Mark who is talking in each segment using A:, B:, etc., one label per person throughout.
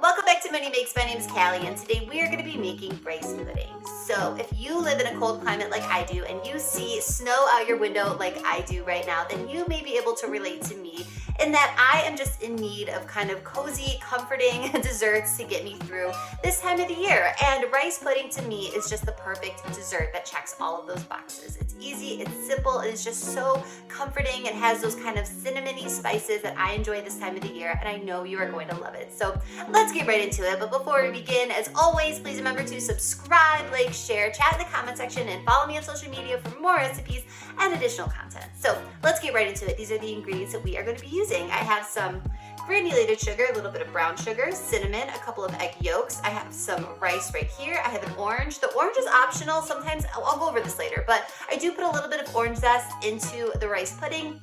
A: Welcome back to Mooney Makes. My name is Callie, and today we are going to be making rice pudding. So if you live in a cold climate like I do, and you see snow out your window like I do right now, then you may be able to relate to me in that I am just in need of kind of cozy, comforting desserts to get me through this time of the year. And rice pudding to me is just the perfect dessert that checks all of those boxes. It's easy, it's simple, and it's just so comforting. It has those kind of cinnamony spices that I enjoy this time of the year, and I know you are going to love it. So let's get right into it. But before we begin, as always, please remember to subscribe, like, share, chat in the comment section, and follow me on social media for more recipes and additional content. So let's get right into it. These are the ingredients that we are going to be using. I have some granulated sugar, a little bit of brown sugar, cinnamon, a couple of egg yolks. I have some rice right here. I have an orange. The orange is optional. Sometimes I'll go over this later, but I do put a little bit of orange zest into the rice pudding.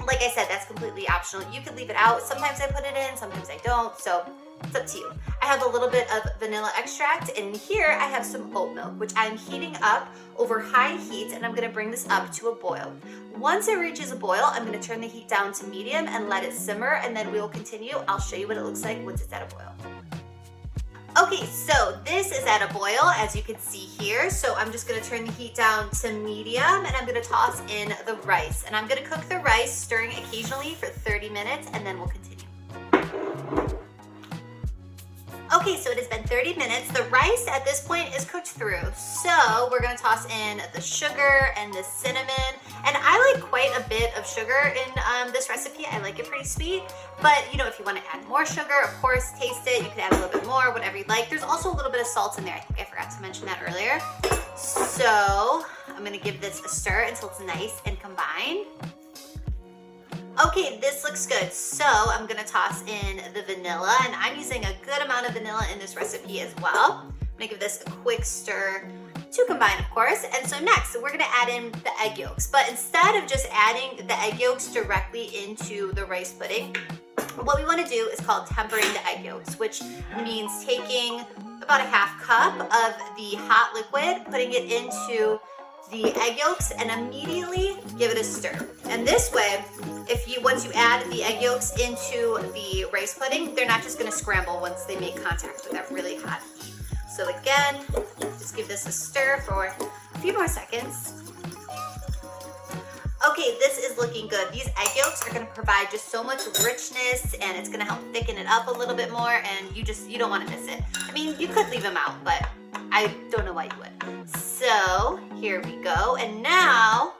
A: Like I said, that's completely optional. You can leave it out. Sometimes I put it in, sometimes I don't. So it's up to you. I have a little bit of vanilla extract, and here I have some oat milk, which I'm heating up over high heat, and I'm gonna bring this up to a boil. Once it reaches a boil, I'm gonna turn the heat down to medium and let it simmer, and then we will continue. I'll show you what it looks like once it's at a boil. Okay, so this is at a boil, as you can see here. So I'm just gonna turn the heat down to medium, and I'm gonna toss in the rice. And I'm gonna cook the rice, stirring occasionally for 30 minutes, and then we'll continue. Okay, so it has been 30 minutes. The rice at this point is cooked through. So we're gonna toss in the sugar and the cinnamon. And I like quite a bit of sugar in this recipe. I like it pretty sweet. But you know, if you wanna add more sugar, of course, taste it. You can add a little bit more, whatever you'd like. There's also a little bit of salt in there. I think I forgot to mention that earlier. So I'm gonna give this a stir until it's nice and combined. Okay, this looks good. So I'm gonna toss in the vanilla, and I'm using a good amount of vanilla in this recipe as well. I'm gonna give this a quick stir to combine, of course. And so next, we're gonna add in the egg yolks. But instead of just adding the egg yolks directly into the rice pudding, what we wanna do is called tempering the egg yolks, which means taking about a half cup of the hot liquid, putting it into the egg yolks, and immediately give it a stir. And this way, once you add the egg yolks into the rice pudding, they're not just gonna scramble once they make contact with that really hot heat. So again, just give this a stir for a few more seconds. Okay, this is looking good. These egg yolks are gonna provide just so much richness, and it's gonna help thicken it up a little bit more, and you don't wanna miss it. I mean, you could leave them out, but I don't know why you would. So here we go, and now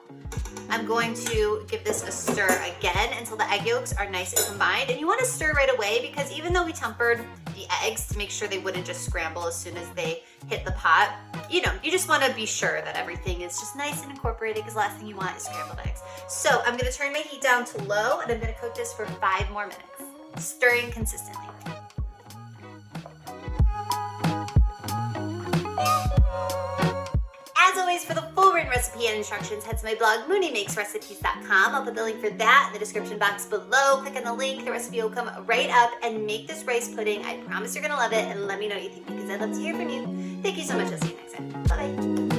A: I'm going to give this a stir again until the egg yolks are nice and combined. And you want to stir right away, because even though we tempered the eggs to make sure they wouldn't just scramble as soon as they hit the pot, you just want to be sure that everything is just nice and incorporated, because the last thing you want is scrambled eggs. So I'm going to turn my heat down to low, and I'm going to cook this for 5 more minutes, stirring consistently. As always, for the full written recipe and instructions, head to my blog, mooneymakesrecipes.com. I'll put the link for that in the description box below. Click on the link, the recipe will come right up, and make this rice pudding. I promise you're gonna love it, and let me know what you think, because I'd love to hear from you. Thank you so much. I'll see you next time. Bye-bye.